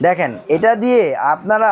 দেখেন এটা দিয়ে আপনারা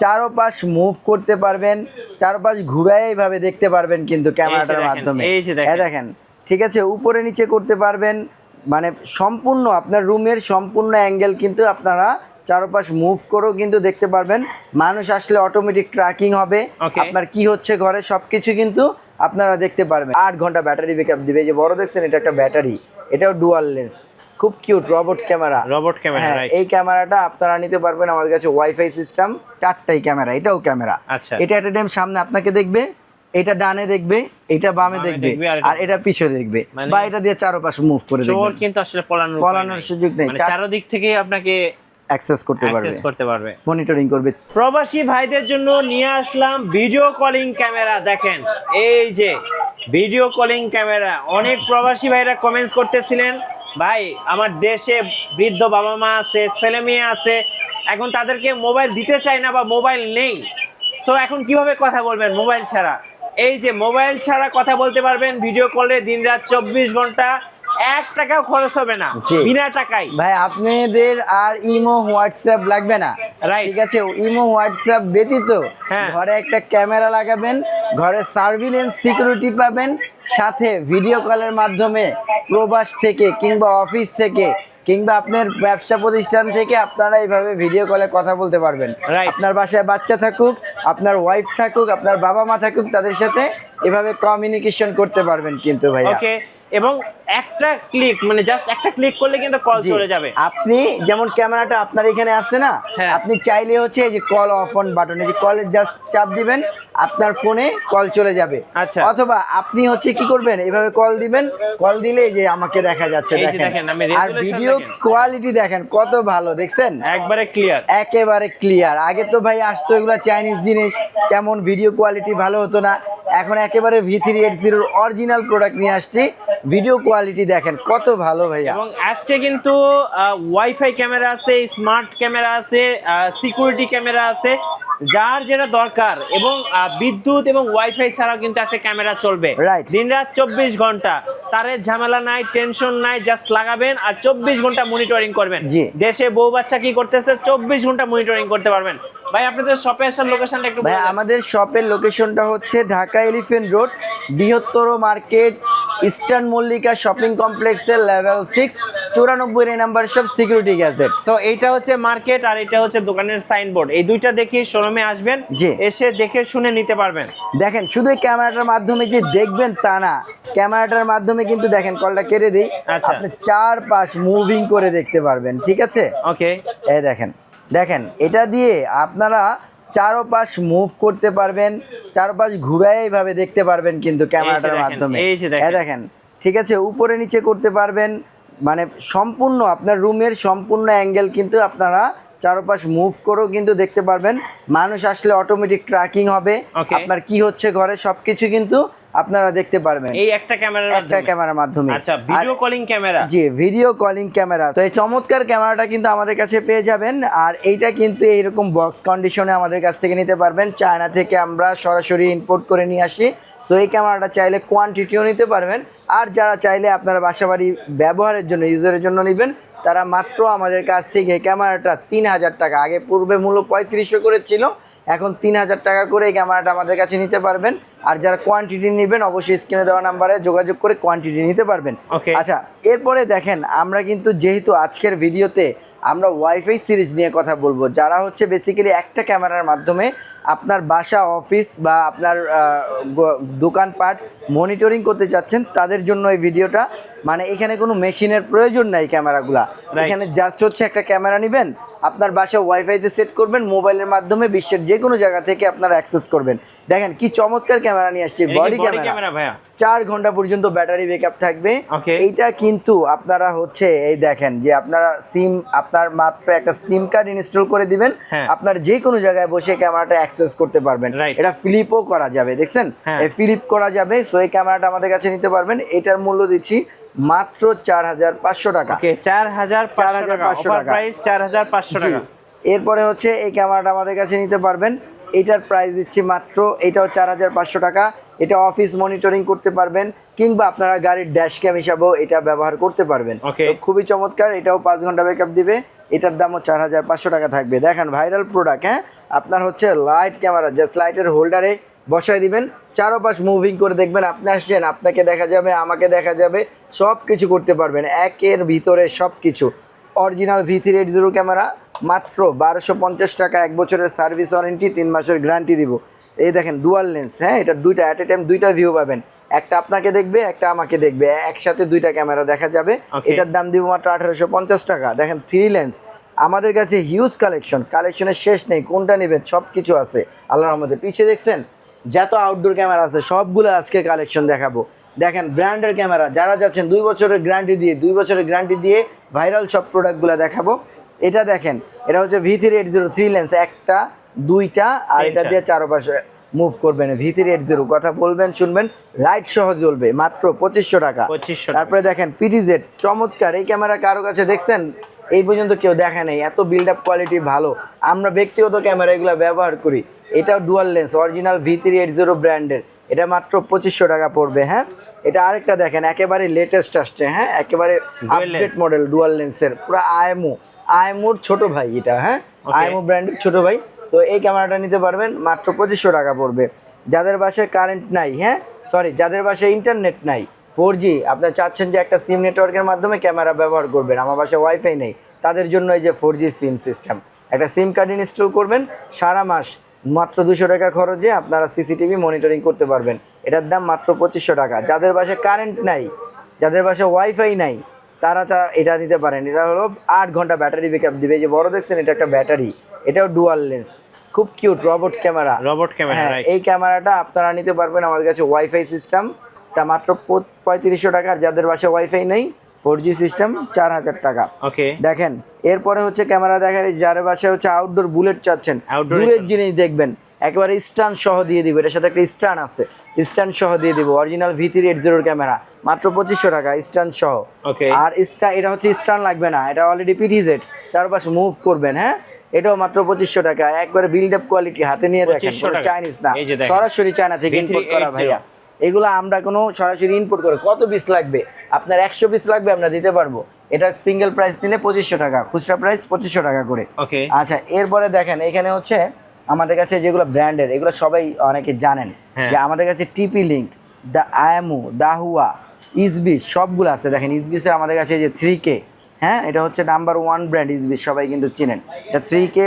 চারপাশ মুভ করতে পারবেন, চারপাশ ঘুরায় এইভাবে দেখতে পারবেন কিন্তু ক্যামেরাটার মাধ্যমে। দেখেন ঠিক আছে, উপরে নিচে করতে পারবেন, মানে সম্পূর্ণ আপনার রুমের সম্পূর্ণ অ্যাঙ্গেল কিন্তু আপনারা চারপাশ মুভ করেও কিন্তু দেখতে পারবেন। মানুষ আসলে অটোমেটিক ট্র্যাকিং হবে, আপনার কি হচ্ছে ঘরে সবকিছু কিন্তু আপনারা দেখতে পারবেন। 8 ঘন্টা ব্যাটারি ব্যাকআপ দিবে। যে বড় দেখছেন এটা একটা ব্যাটারি, এটাও ডুয়াল লেন্স, খুব কিউট রোবট ক্যামেরা। এই ক্যামেরাটা আপনারা নিতে পারবেন আমাদের কাছে। ওয়াইফাই সিস্টেম, 4টাই ক্যামেরা, এটাও ক্যামেরা। এটা একটা টাইম সামনে আপনাকে দেখবে, এটা ডানে দেখবে, এটা বামে দেখবে, আর এটা পিছনে দেখবে, বা এটা দিয়ে চারপাশ মুভ করে দেখবে। চোর কিন্তু আসলে পলানোর সুযোগ নেই, চারদিক থেকে আপনাকে অ্যাক্সেস করতে পারবে, মনিটরিং করবে। প্রবাসী ভাইদের জন্য নিয়ে আসলাম ভিডিও কলিং ক্যামেরা। দেখেন এই যে ভিডিও কলিং ক্যামেরা, অনেক প্রবাসী ভাইরা কমেন্টস করতেছিলেন, ভাই আমার দেশে বৃদ্ধ বাবা মা আছে, ছেলে মেয়ে আছে, এখন তাদেরকে মোবাইল দিতে চায় না বা মোবাইল নেই, সো এখন কিভাবে কথা বলবেন মোবাইল ছাড়া? এই যে মোবাইল ছাড়া কথা বলতে পারবেন ভিডিও কলে, দিনরাত 24 ঘন্টা, 1 টাকাও খরচ হবে না, বিনা টাকায়। ভাই আপনাদের আর ইমো হোয়াটসঅ্যাপ লাগবে না, ঠিক আছে? ইমো হোয়াটসঅ্যাপ ব্যতীত ঘরে একটা ক্যামেরা লাগাবেন, ঘরে সার্ভিলেন্স সিকিউরিটি পাবেন, সাথে ভিডিও কলের মাধ্যমে প্রবাস থেকে কিংবা অফিস থেকে কিংবা আপনার ব্যবসা প্রতিষ্ঠান থেকে আপনারা এইভাবে ভিডিও কলে কথা বলতে পারবেন। আপনার বাসায় বাচ্চা থাকুক, আপনার ওয়াইফ থাকুক, আপনার বাবা মা থাকুক, তাদের সাথে এভাবে কমিউনিকেশন করতে পারবেন কিন্তু ভাইয়া। ওকে, এবং একটা ক্লিক, মানে জাস্ট একটা ক্লিক করলে কিন্তু কল চলে যাবে। আপনি যেমন ক্যামেরাটা আপনার এখানে আছে না, আপনি চাইলে হচ্ছে এই যে কল অফ অন বাটন, এই যে কলে জাস্ট চাপ দিবেন, আপনার ফোনে কল চলে যাবে। আচ্ছা, অথবা আপনি হচ্ছে কি করবেন, এভাবে কল দিবেন, কল দিলে এই যে আমাকে দেখা যাচ্ছে, দেখেন, আর ভিডিও কোয়ালিটি দেখেন কত ভালো, দেখছেন? একবারে ক্লিয়ার, একেবারে ক্লিয়ার। আগে তো ভাই আসতো এগুলো চাইনিজ জিনিস, তেমন ভিডিও কোয়ালিটি ভালো হতো না, এখন একেবারে V380 অরিজিনাল প্রোডাক্ট নিয়ে আসছি, ভিডিও কোয়ালিটি দেখেন কত ভালো ভাইয়া। এবং আজকে কিন্তু ওয়াইফাই ক্যামেরা আছে, স্মার্ট ক্যামেরা আছে, সিকিউরিটি ক্যামেরা আছে, যার যেটা দরকার, এবং বিদ্যুৎ এবং ওয়াইফাই ছাড়াও কিন্তু আজকে ক্যামেরা চলবে দিনরাত 24 ঘন্টা। তারের ঝামেলা নাই, টেনশন নাই, জাস্ট লাগাবেন আর 24 ঘন্টা মনিটরিং করবেন। দেশে বউ বাচ্চা কি করতেছে 24 ঘন্টা মনিটরিং করতে পারবেন। ভাই আপনাদের শপে আসার লোকেশনটা একটু বলুন। আমাদের শপের লোকেশনটা হচ্ছে ঢাকা এলিফ্যান্ট রোড, বৃহত্তর মার্কেট, ইস্টার্ন মল্লিকা শপিং কমপ্লেক্সের level 6, 94 number shop, security gadget. So এইটা হচ্ছে মার্কেট আর এটা হচ্ছে দোকানের সাইনবোর্ড, এই দুইটা দেখে শোরুমে আসবেন, এসে দেখে শুনে নিতে পারবেন। দেখেন শুধু ক্যামেরাটার মাধ্যমে যে দেখবেন তা না, ক্যামেরাটার মাধ্যমে কিন্তু দেখেন, কলটা কেটে দিই, আপনি চারপাশ মুভিং করে দেখতে পারবেন, ঠিক আছে? ওকে, এই দেখেন এটা দিয়ে আপনারা চারপাশ মুভ করতে পারবেন, চারপাশ ঘুরায় এইভাবে দেখতে পারবেন কিন্তু ক্যামেরাটার মাধ্যমে। দেখেন ঠিক আছে, উপরে নিচে করতে পারবেন, মানে সম্পূর্ণ আপনার রুমের সম্পূর্ণ অ্যাঙ্গেল কিন্তু আপনারা চারপাশ মুভ করেও কিন্তু দেখতে পারবেন। মানুষ আসলে অটোমেটিক ট্র্যাকিং হবে, আপনার কি হচ্ছে ঘরে সবকিছু কিন্তু আপনারা দেখতে পারবেন এই একটা ক্যামেরার মাধ্যমে। আচ্ছা, ভিডিও কলিং ক্যামেরা। জি, ভিডিও কলিং ক্যামেরা। তো এই চমৎকার ক্যামেরাটা কিন্তু আমাদের কাছে পেয়ে যাবেন, আর এইটা কিন্তু এইরকম বক্স কন্ডিশনে আমাদের কাছ থেকে নিতে পারবেন। চায়না থেকে আমরা সরাসরি ইম্পোর্ট করে নিয়ে আসি। সো এই ক্যামেরাটা চাইলে কোয়ান্টিটিও নিতে পারবেন, আর যারা চাইলে আপনারা বাসাবাড়ি ব্যবহারের জন্য, ইউজারের জন্য নেবেন, তারা মাত্র আমাদের কাছ থেকে ক্যামেরাটা 3000 টাকা, আগে পূর্বে মূল্য 3500 করে ছিল, এখন 3000 টাকা করে এই ক্যামেরাটা আমাদের কাছে নিতে পারবেন। আর যারা কোয়ান্টিটি নেবেন অবশ্যই স্ক্রিনে দেওয়া নাম্বারে যোগাযোগ করে কোয়ান্টিটি নিতে পারবেন। আচ্ছা, এরপরে দেখেন আমরা কিন্তু যেহেতু আজকের ভিডিওতে আমরা ওয়াইফাই সিরিজ নিয়ে কথা বলবো, যারা হচ্ছে বেসিক্যালি একটা ক্যামেরার মাধ্যমে আপনার বাসা, অফিস বা আপনার দোকানপাট মনিটরিং করতে চাচ্ছেন, তাদের জন্য এই ভিডিওটা। মানে এখানে কোনো মেশিনের প্রয়োজন নাই ক্যামেরাগুলা, এখানে জাস্ট হচ্ছে একটা ক্যামেরা নেবেন, আপনার বাসায় ওয়াইফাইতে সেট করবেন, মোবাইলের মাধ্যমে বিশ্বের যে কোনো জায়গা থেকে আপনারা অ্যাক্সেস করবেন। দেখেন কি চমৎকার ক্যামেরা নিয়ে আসছে, বডি ক্যামেরা, 4 ঘন্টা পর্যন্ত ব্যাটারি ব্যাকআপ থাকবে। এইটা কিন্তু আপনারা হচ্ছে এই দেখেন যে আপনারা আপনার মাত্র একটা সিম কার্ড ইনস্টল করে দিবেন, আপনার যে কোনো জায়গায় বসে ক্যামেরাটা অ্যাক্সেস করতে পারবেন। এটা ফ্লিপও করা যাবে, দেখছেন এই ফ্লিপ করা যাবে। সো এই ক্যামেরাটা আমাদের কাছে নিতে পারবেন। এটার মূল্য দিচ্ছি মাত্র 4500 টাকা। 4500 টাকা, প্রাইস 4500 টাকা। এরপরে হচ্ছে এই ক্যামেরাটা আমাদের কাছে নিতে পারবেন, এটার প্রাইস দিচ্ছি মাত্র, এটাও 4500 টাকা। এটা অফিস মনিটরিং করতে পারবেন, কিংবা আপনারা গাড়ির ড্যাশ ক্যাম হিসাবেও এটা ব্যবহার করতে পারবেন। খুবই চমৎকার, এটাও 5 ঘন্টা ব্যাকআপ দিবে। এটার দামও 4500 টাকা থাকবে। দেখেন ভাইরাল প্রোডাক্ট, হ্যাঁ আপনার হচ্ছে লাইট ক্যামেরা, জাস্ট লাইটের হোল্ডারে বসাই দিবেন, চারপাশ মুভিং করে দেখবেন, আপনি আসছেন আপনাকে দেখা যাবে, আমাকে দেখা যাবে, সব কিছু করতে পারবেন একের ভিতরে সব কিছু। অরিজিনাল V380 ক্যামেরা মাত্র 1250 টাকা, 1 বছরের সার্ভিস ওয়ারেন্টি, 3 মাসের গ্যারান্টি দিব। এই দেখেন ডুয়াল লেন্স, হ্যাঁ এটা দুইটা অ্যাট এ টাইম দুইটা ভিউ পাবেন, একটা আপনাকে দেখবে একটা আমাকে দেখবে, একসাথে দুইটা ক্যামেরা দেখা যাবে। এটার দাম দিব মাত্র 1850 টাকা। দেখেন 3 লেন্স, আমাদের কাছে হিউজ কালেকশনের শেষ নেই, কোনটা নেবেন সব কিছু আছে আল্লাহর রহমতে। পিছিয়ে দেখছেন যত আউটডোর ক্যামেরা আছে সবগুলো আজকে কালেকশন দেখাবো। দেখেন ব্র্যান্ডের ক্যামেরা, যারা যাচ্ছেন 2 বছরের গ্যারান্টি দিয়ে ভাইরাল সব প্রোডাক্টগুলো দেখাবো। এটা দেখেন, এটা হচ্ছে V380 3 লেন্স, একটা দুইটা, আর এটা দিয়ে চারপাশে মুভ করবেন। V380 কথা বলবেন শুনবেন, লাইট সহ জ্বলবে, মাত্র 2500 টাকা। তারপরে দেখেন PTZ, চমৎকার এই ক্যামেরা, কারো কাছে দেখছেন এই পর্যন্ত কেউ দেখে নাই, এত বিল্ড আপ কোয়ালিটি ভালো। আমরা ব্যক্তিগত ক্যামেরা এগুলো ব্যবহার করি। এটাও ডুয়াল লেন্স, অরিজিনাল V380 ব্র্যান্ডের, এটা মাত্র 2500 টাকা পড়বে। হ্যাঁ এটা আরেকটা দেখেন, একেবারে লেটেস্ট আসছে, হ্যাঁ একেবারে আপডেট মডেল ডুয়াল লেন্সের, পুরো আইএমওর ছোট ভাই এটা, হ্যাঁ আইএমও ব্র্যান্ডের ছোট ভাই। তো এই ক্যামেরাটা নিতে পারবেন, মাত্র 2500 টাকা পড়বে। যাদের বাসায় কারেন্ট নাই, হ্যাঁ সরি যাদের বাসায় ইন্টারনেট নাই, 4G আপনার চাচ্ছেন যে একটা সিম নেটওয়ার্কের মাধ্যমে ক্যামেরা ব্যবহার করবেন, আমার বাসায় ওয়াইফাই নেই, তাদের জন্য এই যে 4G সিম সিস্টেম, একটা সিম কার্ড ইনস্টল করবেন, সারা মাস মাত্র 200 টাকা খরচে আপনারা সিসিটিভি মনিটরিং করতে পারবেন। এটার দাম মাত্র 2500 টাকা। যাদের বাসায় কারেন্ট নাই, যাদের বাসায় ওয়াইফাই নাই, তারা এটা নিতে পারেন। এটা হলো 8 ঘন্টা ব্যাটারি ব্যাকআপ দিবে। যে বড় দেখছেন এটা একটা ব্যাটারি, এটাও ডুয়াল লেন্স, খুব কিউট রোবট ক্যামেরা। এই ক্যামেরাটা আপনারা নিতে পারবেন আমাদের কাছে। ওয়াইফাই সিস্টেমটা মাত্র 3500 টাকা। আর যাদের বাসায় ওয়াইফাই নেই, 4G সিস্টেম 4000 টাকা। দেখেন এরপরে হচ্ছে ক্যামেরা দেখা, যার বাসায় হচ্ছে আউটডোর বুলেট চাচ্ছেন, দূরের জিনিস দেখবেন, একেবারে স্ট্যান্ড সহ দিয়ে দিব। এটার সাথে একটা স্ট্যান্ড আছে, স্ট্যান্ড সহ দিয়ে দিব। অরিজিনাল V380 ক্যামেরা, মাত্র 2500 টাকা স্ট্যান্ড সহ। আর এটা হচ্ছে স্ট্যান্ড লাগবে না, এটা অলরেডি PTZ, চারপাশে মুভ করবেন, হ্যাঁ এটাও মাত্র 2500 টাকা। একবারে বিল্ড আপ কোয়ালিটি, হাতে নিয়ে দেখেন, চাইনিজ না, সরাসরি চায়না থেকে ইম্পোর্ট করা ভাইয়া। এগুলো আমরা কোনো সরাসরি ইম্পোর্ট করে, কত পিস লাগবে আপনার? 100 পিস লাগবে, আমরা দিতে পারবো। এটা সিঙ্গেল প্রাইস নিলে 2500 টাকা, খুচরা প্রাইস 2500 টাকা করে। আচ্ছা এরপরে দেখেন এখানে হচ্ছে আমাদের কাছে যেগুলো ব্র্যান্ডের, এগুলো সবাই অনেকে জানেন যে আমাদের কাছে TP লিঙ্ক, দা আয়ামু, দাহুয়া, ইসবিস সবগুলো আছে। দেখেন ইসবিসের আমাদের কাছে যে 3K, হ্যাঁ এটা হচ্ছে নাম্বার 1 ব্র্যান্ড ইসবিস, সবাই কিন্তু চিনেন। এটা 3K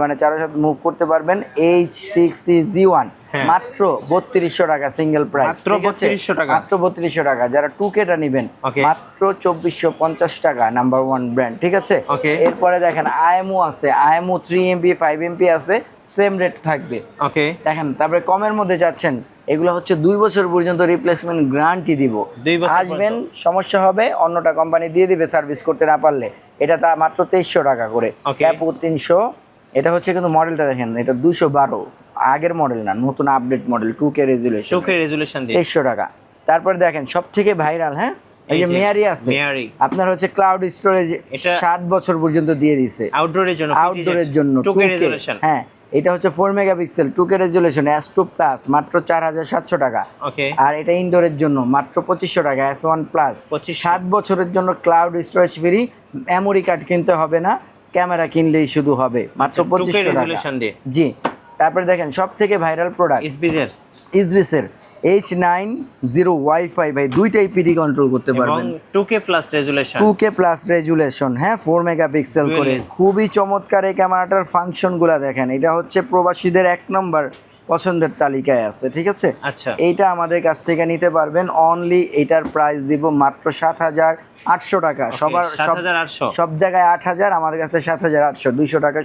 মানে 4 মুভ করতে পারবেন। H6CG1 মাত্র 3200 টাকা সিঙ্গেল প্রাইস, মাত্র 3200 টাকা। যারা 2Kটা নেবেন মাত্র 2450 টাকা, নাম্বার 1 ব্র্যান্ড, ঠিক আছে। এরপরে দেখেন আইএমও আছে, আইএমও 3MP 5MP আছে, সেম রেট থাকবে। দেখেন তারপরে কমের মধ্যে যাচ্ছেন, এগুলো হচ্ছে 2 বছর পর্যন্ত রিপ্লেসমেন্ট গ্যারান্টি দিব। আসবেন সমস্যা হবে, অন্যটা কোম্পানি দিয়ে দিবে সার্ভিস করতে না পারলে। এটা তা মাত্র 2300 টাকা করে। ক্যাপো 300, এটা হচ্ছে কিন্তু মডেলটা দেখেন, এটা 212, আগের মডেল না, নতুন আপডেট মডেল, 2K রেজুলেশন, 2300 টাকা। তারপর দেখেন সব থেকে ভাইরাল, হ্যাঁ এই যে মেয়ারি আছে, আপনার হচ্ছে ক্লাউড স্টোরেজ, 7 বছর পর্যন্ত দিয়ে দিছে আউটডোরের জন্য 2K। হ্যাঁ এটা হচ্ছে 4 megapixel 2K resolution, S2 plus, মাত্র 4700 টাকা। আর এটা ইনডোরের জন্য মাত্র 2500 টাকা, S1 প্লাস, 7 বছরের জন্য cloud storage free, memory card কিনতে হবে না, ক্যামেরা কিনলেই শুধু হবে, মাত্র 2500 টাকা। জি তারপরে দেখেন সব থেকে ভাইরাল প্রোডাক্ট ইসবিসের H90 ওয়াইফাই, ভাই দুইটাই PD কন্ট্রোল করতে পারবেন, 2K প্লাস রেজুলেশন, হ্যাঁ 4 মেগাপিক্সেল করে। খুবই চমৎকার এই ক্যামেরাটার ফাংশনগুলো দেখেন। এটা হচ্ছে প্রবাসীদের 1 নম্বর পছন্দের তালিকায় আছে, ঠিক আছে। এইটা আমাদের কাছ থেকে নিতে পারবেন অনলি, এটার প্রাইস দিব মাত্র 7800 টাকা। সব জায়গায় 8000, আমাদের কাছে 7800, 200 টাকা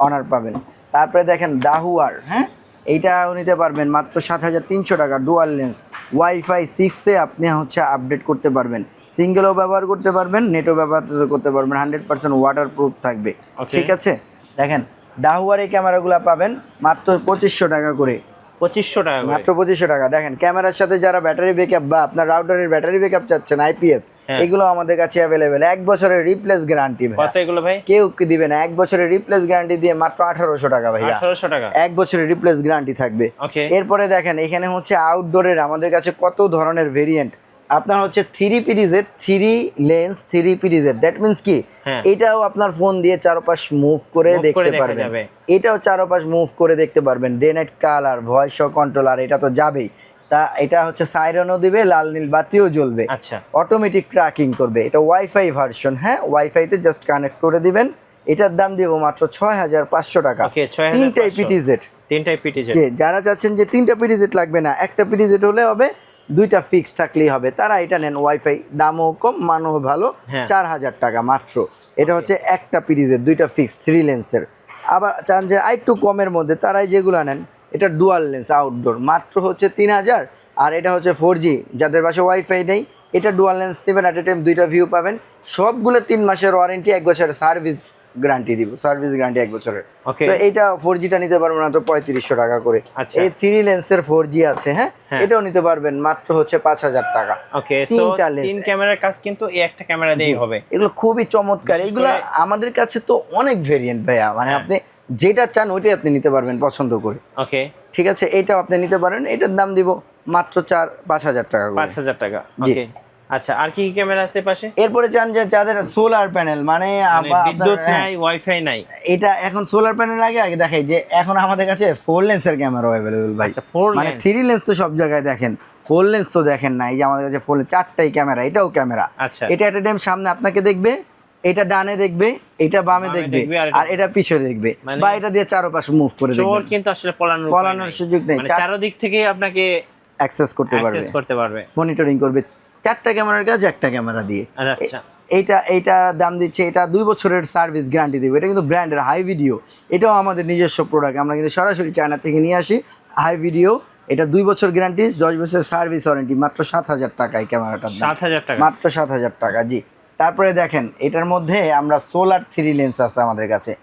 অনার পাবেন। তারপরে দেখেন দাহুয়ার, হ্যাঁ এইটাও নিতে পারবেন মাত্র 7300 টাকা, ডুয়াল লেন্স, ওয়াইফাই 6 আপনি হচ্ছে আপডেট করতে পারবেন, সিঙ্গেলও ব্যবহার করতে পারবেন, নেটও ব্যবহার করতে পারবেন, 100% ওয়াটার প্রুফ থাকবে, ঠিক আছে। দেখেন দাহুয়ার এই ক্যামেরাগুলো পাবেন মাত্র 2500 টাকা করে, 2500 টাকা, মাত্র 2500 টাকা। দেখেন ক্যামেরার সাথে যারা ব্যাটারি ব্যাকআপ বা আপনার রাউটারের ব্যাটারি ব্যাকআপ চাচ্ছেন IPS, এগুলো আমাদের কাছে অ্যাভেলেবেল। 1 বছরের রিপ্লেস গ্যারান্টি ভাই। কত এগুলো ভাই? কেউ দিবে না, 1 বছরের রিপ্লেস গ্যারান্টি দিয়ে মাত্র 1800 টাকা ভাই, 1800 টাকা 1 বছরের রিপ্লেস গ্যারান্টি থাকবে। এরপরে দেখেন এখানে হচ্ছে আউটডোরের আমাদের কাছে কত ধরনের ভেরিয়েন্ট আপনার হচ্ছে 3PDZ 3 lens 3PDZ, that means কি হ্যাঁ। এটাও আপনার ফোন দিয়ে চারপাশ মুভ করে Move করে দেখতে দেখা পারবেন, যাবে। এটাও চারপাশ মুভ করে দেখতে পারবেন, day night colour, voice controller, এটা তো যাবেই। তা এটা হচ্ছে সাইরেনও দিবে, লাল নীল বাতিও জ্বলবে, আচ্ছা অটোমেটিক ট্র্যাকিং করবে। এটা ওয়াইফাই ভার্সন, হ্যাঁ ওয়াইফাইতে জাস্ট কানেক্ট করে দিবেন। এটার দাম দিব মাত্র 6500 টাকা। ওকে 6500 তিনটাই পিটিজেড। তিনটাই পিটিজেড। যারা চাচ্ছেন যে তিনটা পিটিজেড লাগবে না, একটা পিটিজেড হলে হবে, দুইটা ফিক্স থাকলেই হবে, তারা এটা নেন। ওয়াইফাই, দামও কম, মানও ভালো, হ্যাঁ। 4000 টাকা মাত্র। এটা হচ্ছে একটা পিটিজেড, দুইটা ফিক্স 3 লেন্সের। আবার চান যে আরেকটু কমের মধ্যে, তারাই যেগুলো নেন, এটা ডুয়াল লেন্স আউটডোর, মাত্র হচ্ছে 3000। আর এটা হচ্ছে 4G, যাদের পাশে ওয়াইফাই নেই, এটা ডুয়াল লেন্স নেবেন, অ্যাট এ টাইম দুইটা ভিউ পাবেন। সবগুলো 3 মাসের ওয়ারেন্টি, 1 বছরের সার্ভিস গ্যারান্টি দিব, সার্ভিস গ্যারান্টি 1 বছরের। Okay. তো এইটা 4Gটা নিতে পারবেন না তো 3500 টাকা করে। আচ্ছা। এই 3 লেন্সের 4G আছে, হ্যাঁ হ্যাঁ। এটাও নিতে পারবেন মাত্র হচ্ছে 5000 টাকা। ওকে সো তিনটা lens। তিন ক্যামেরার কাজ কিন্তু এই একটা ক্যামেরা দিয়েই হবে। এগুলো খুবই চমৎকার, বিশেষ এগুলো করে- আমাদের কাছে তো অনেক ভেরিয়েন্ট ভাইয়া, মানে হ্যাঁ। আপনি যেটা চান ওইটাই আপনি নিতে পারবেন পছন্দ করে। ওকে ঠিক আছে, এইটাও আপনি নিতে পারেন, এটার দাম দিব মাত্র 5000 টাকা করে। 5000 টাকা। জি। ওকে আচ্ছা আর কি কি ক্যামেরা আছে পাশে? এরপরে চান যে যাদের সোলার প্যানেল, মানে মানে বিদ্যুৎ হ্যাঁ, নাই, ওয়াইফাই নাই। এটা এখন সোলার প্যানেল আগে দেখাই যে এখন আমাদের কাছে 4 লেন্সের ক্যামেরা অ্যাভেলেবল ভাই। আচ্ছা, 4 মানে lens। 3 লেন্স তো সব জায়গায় দেখেন, 4 লেন্স তো দেখেন না। এই যে আমাদের কাছে 4 চারটাই ক্যামেরা, এটাও ক্যামেরা। আচ্ছা। এটা একটা টাইম সামনে আপনাকে দেখবে, এটা ডানে দেখবে, এটা বামে বামে দেখবে, দেখবে, আর এটা পিছে দেখবে, মানে- বা এটা দিয়ে চারপাশে মুভ করে চোর দেখবে, কিন্তু আসলে পলানোর উপায় পলানোর নাই। সুযোগ নেই। মানে চারদিক থেকে আপনাকে অ্যাক্সেস করতে পারবে, অ্যাক্সেস করতে পারবে। মনিটরিং করবে। চারটা ক্যামেরার কাজ একটা ক্যামেরা দিয়ে। আচ্ছা এইটা দাম দিচ্ছে, এটা 2 বছরের সার্ভিস গ্যারান্টি দেবে। এটা কিন্তু ব্র্যান্ডের হাই ভিডিও, এটাও আমাদের নিজস্ব প্রোডাক্ট, আমরা কিন্তু সরাসরি চায়না থেকে নিয়ে আসি। হাই ভিডিও, এটা 2 বছর গ্যারান্টি, 10 বছরের সার্ভিস ওয়ারেন্টি, মাত্র 7000 টাকায় ক্যামেরাটার দাম। 7000 টাকা। মাত্র 7000 টাকা, জি। তারপরে দেখেন এটার মধ্যে আমরা সোলার 3 লেন্স আছে আমাদের কাছে,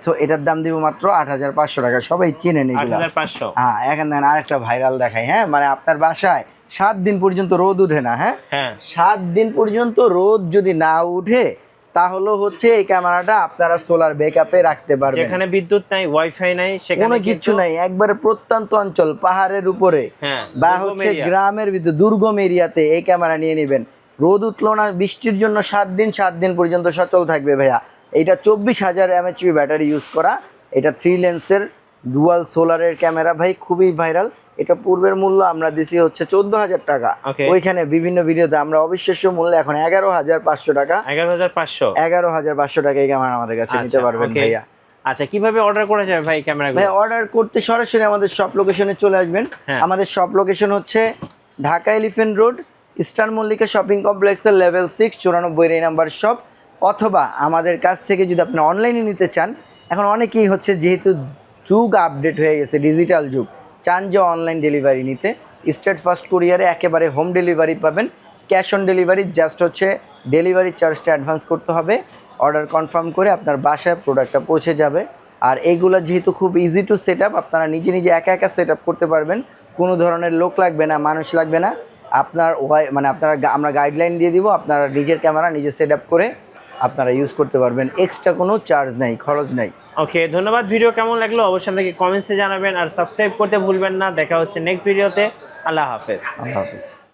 তো এটার দাম দিব মাত্র 8500 টাকা। সবাই চেনেন এগুলো। 8500। হ্যাঁ, এখন দেখেন আরেকটা ভাইরাল দেখাই, হ্যাঁ মানে আপনার বাসায় 7 দিন পর্যন্ত রোদ উঠে না, হ্যাঁ হ্যাঁ 7 দিন পর্যন্ত রোদ যদি না উঠে, তাহলে হচ্ছে এই ক্যামেরাটা আপনারা সোলার ব্যাকআপে রাখতে পারবেন। যেখানে বিদ্যুৎ নাই, ওয়াইফাই নাই, সেখানে কোনো কিছু কিন্তু- নাই, একবারে প্রত্যন্ত অঞ্চল, পাহাড়ের উপরে, হ্যাঁ, বা দুর্গম হচ্ছে area। গ্রামের ভিতরে দুর্গম এরিয়াতে এই ক্যামেরা নিয়ে নেবেন। রোদ উঠলো না, বৃষ্টির জন্য 7 দিন পর্যন্ত সচল থাকবে ভাইয়া। এটা 24000 mAh ব্যাটারি ইউজ করা, এটা 3 লেন্সের ডুয়াল সোলারের ক্যামেরা ভাই, খুবই ভাইরাল। এটা পূর্বের মূল্য আমরা দিছি হচ্ছে 14000 টাকা, Okay. ওইখানে বিভিন্ন ভিডিওতে আমরা অবিশ্বাস্য মূল্য এখন 11500 টাকা, 11500। 11500 টাকা এই ক্যামেরা আমাদের কাছে নিতে পারবেন okay। ভাইয়া। আচ্ছা কিভাবে অর্ডার করা যাবে ভাই ক্যামেরাগুলো? ভাই অর্ডার করতে সরাসরি আমাদের শপ লোকেশনে চলে আসবেন। হ্যাঁ। আমাদের শপ লোকেশন হচ্ছে Dhaka elephant road, eastern Mallika shopping কমপ্লেক্সের লেভেল 6 94 নাম্বার শপ। অথবা আমাদের কাছ থেকে যদি আপনি অনলাইনে নিতে চান, এখন অনেকেই হচ্ছে যেহেতু যুগ আপডেট হয়ে গেছে, ডিজিটাল যুগ, চান যে অনলাইন ডেলিভারি নিতে, স্টেট ফার্স্ট কুরিয়ারে একেবারে হোম ডেলিভারি পাবেন। ক্যাশ অন ডেলিভারি, জাস্ট হচ্ছে ডেলিভারি চার্জটা অ্যাডভান্স করতে হবে, অর্ডার কনফার্ম করে আপনার বাসায় প্রোডাক্টটা পৌঁছে যাবে। আর এইগুলো যেহেতু খুব ইজি টু সেট আপ, আপনারা নিজে একা সেট আপ করতে পারবেন, কোনো ধরনের লোক লাগবে না, মানুষ লাগবে না। আপনার মানে আমরা গাইডলাইন দিয়ে দিব, আপনারা নিজের ক্যামেরা নিজে সেট আপ করে আপনারা ইউজ করতে পারবেন, এক্সট্রা কোনো চার্জ নাই, খরচ নাই। ওকে ধন্যবাদ। ভিডিও কেমন লাগলো অবশ্যই আমাকে কমেন্টসে জানাবেন, আর সাবস্ক্রাইব করতে ভুলবেন না। দেখা হচ্ছে নেক্সট ভিডিওতে। আল্লাহ হাফেজ। আল্লাহ হাফেজ।